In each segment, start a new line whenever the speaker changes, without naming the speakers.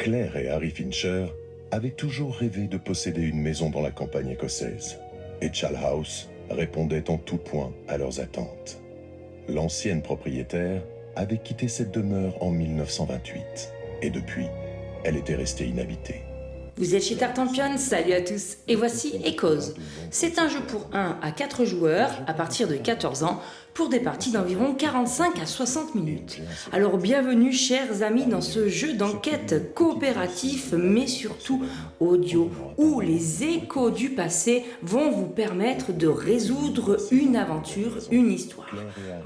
Claire et Harry Fincher avaient toujours rêvé de posséder une maison dans la campagne écossaise. Et Chall House répondait en tout point à leurs attentes. L'ancienne propriétaire avait quitté cette demeure en 1928. Et depuis, elle était restée inhabitée.
Vous êtes chez Tartampion, salut à tous, et voici Echoes. C'est un jeu pour 1 à 4 joueurs à partir de 14 ans pour des parties d'environ 45 à 60 minutes. Alors bienvenue chers amis dans ce jeu d'enquête coopératif mais surtout audio où les échos du passé vont vous permettre de résoudre une aventure, une histoire.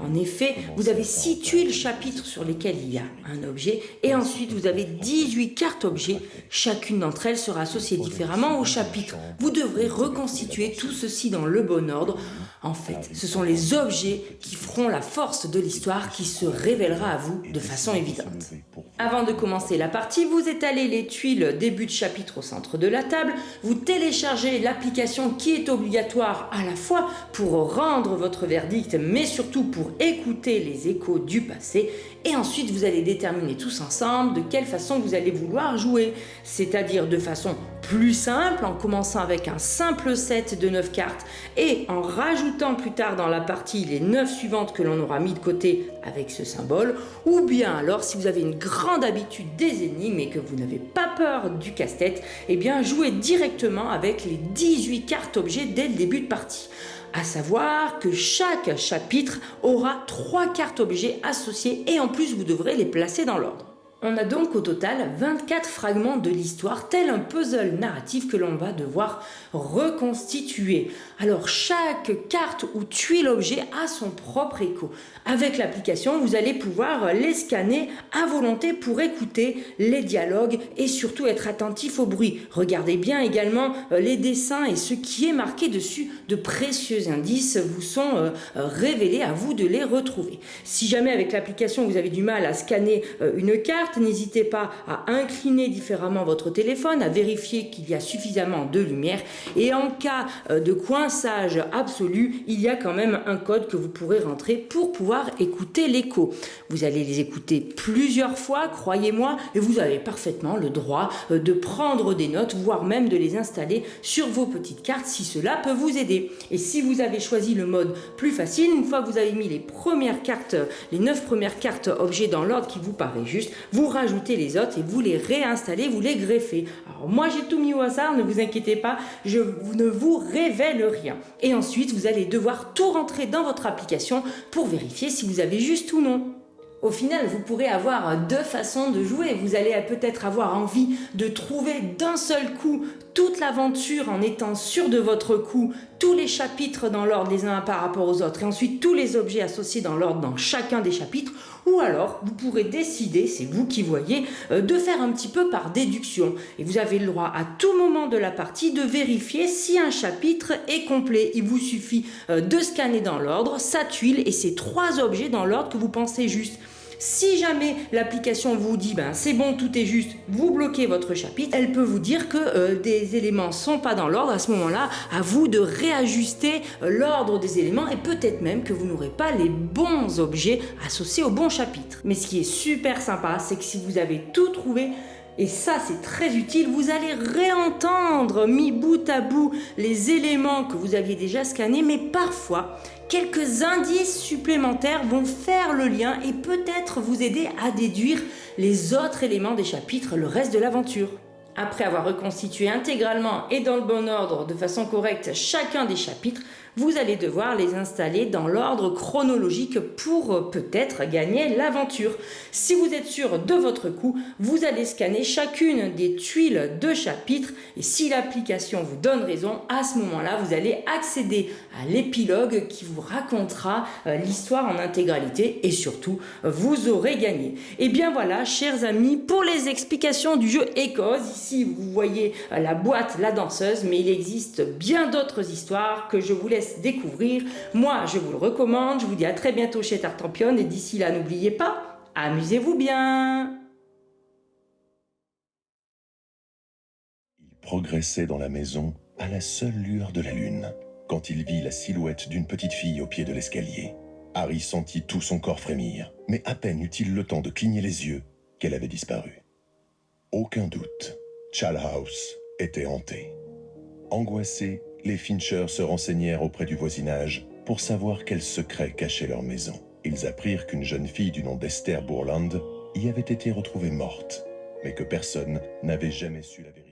En effet, vous avez 6 tuiles chapitres sur lesquelles il y a un objet et ensuite vous avez 18 cartes objets. Chacune d'entre elles sera associée différemment au chapitre. Vous devrez reconstituer tout ceci dans le bon ordre. En fait, ce sont les objets qui feront la force de l'histoire qui se révélera à vous de façon évidente. Avant de commencer la partie, vous étalez les tuiles début de chapitre au centre de la table, vous téléchargez l'application qui est obligatoire à la fois pour rendre votre verdict mais surtout pour écouter les échos du passé et ensuite vous allez déterminer tous ensemble de quelle façon vous allez vouloir jouer, c'est-à-dire de façon plus simple en commençant avec un simple set de 9 cartes et en rajoutant plus tard dans la partie les 9 suivantes que l'on aura mis de côté avec ce symbole, ou bien alors si vous avez une grande habitude des énigmes et que vous n'avez pas peur du casse-tête, eh bien jouez directement avec les 18 cartes objets dès le début de partie. À savoir que chaque chapitre aura 3 cartes objets associées et en plus vous devrez les placer dans l'ordre. On a donc au total 24 fragments de l'histoire, tel un puzzle narratif que l'on va devoir reconstituer. Alors chaque carte ou tuile objet a son propre écho. Avec l'application, vous allez pouvoir les scanner à volonté pour écouter les dialogues et surtout être attentif au bruit. Regardez bien également les dessins et ce qui est marqué dessus. De précieux indices vous sont révélés, à vous de les retrouver. Si jamais avec l'application vous avez du mal à scanner une carte, n'hésitez pas à incliner différemment votre téléphone, à vérifier qu'il y a suffisamment de lumière et en cas de coinçage absolu, il y a quand même un code que vous pourrez rentrer pour pouvoir écouter l'écho. Vous allez les écouter plusieurs fois, croyez-moi, et vous avez parfaitement le droit de prendre des notes, voire même de les installer sur vos petites cartes si cela peut vous aider. Et si vous avez choisi le mode plus facile, une fois que vous avez mis les premières cartes, les 9 premières cartes objets dans l'ordre qui vous paraît juste, vous rajoutez les autres et vous les réinstallez, vous les greffez. Alors moi j'ai tout mis au hasard, ne vous inquiétez pas, je ne vous révèle rien. Et ensuite vous allez devoir tout rentrer dans votre application pour vérifier si vous avez juste ou non. Au final, vous pourrez avoir 2 façons de jouer. Vous allez peut-être avoir envie de trouver d'un seul coup toute l'aventure en étant sûr de votre coup, tous les chapitres dans l'ordre les uns par rapport aux autres et ensuite tous les objets associés dans l'ordre dans chacun des chapitres. Ou alors, vous pourrez décider, c'est vous qui voyez, de faire un petit peu par déduction. Et vous avez le droit à tout moment de la partie de vérifier si un chapitre est complet. Il vous suffit de scanner dans l'ordre sa tuile et ces 3 objets dans l'ordre que vous pensez juste. Si jamais l'application vous dit c'est bon, tout est juste, vous bloquez votre chapitre, elle peut vous dire que des éléments ne sont pas dans l'ordre. À ce moment-là, à vous de réajuster l'ordre des éléments et peut-être même que vous n'aurez pas les bons objets associés au bon chapitre. Mais ce qui est super sympa, c'est que si vous avez tout trouvé, et ça c'est très utile, vous allez réentendre mis bout à bout les éléments que vous aviez déjà scannés, mais parfois quelques indices supplémentaires vont faire le lien et peut-être vous aider à déduire les autres éléments des chapitres, le reste de l'aventure. Après avoir reconstitué intégralement et dans le bon ordre de façon correcte chacun des chapitres, vous allez devoir les installer dans l'ordre chronologique pour peut-être gagner l'aventure. Si vous êtes sûr de votre coup, vous allez scanner chacune des tuiles de chapitre et si l'application vous donne raison, à ce moment-là, vous allez accéder à l'épilogue qui vous racontera l'histoire en intégralité et surtout, vous aurez gagné. Et bien voilà, chers amis, pour les explications du jeu Echoes, ici vous voyez la boîte, la danseuse, mais il existe bien d'autres histoires que je vous laisse découvrir. Moi, je vous le recommande. Je vous dis à très bientôt chez Tartampion et d'ici là, n'oubliez pas, amusez-vous bien.
Il progressait dans la maison à la seule lueur de la lune, quand il vit la silhouette d'une petite fille au pied de l'escalier. Harry sentit tout son corps frémir, mais à peine eut-il le temps de cligner les yeux qu'elle avait disparu. Aucun doute, Chall House était hanté. Angoissés, les Fincher se renseignèrent auprès du voisinage pour savoir quels secrets cachaient leur maison. Ils apprirent qu'une jeune fille du nom d'Esther Bourland y avait été retrouvée morte, mais que personne n'avait jamais su la vérité.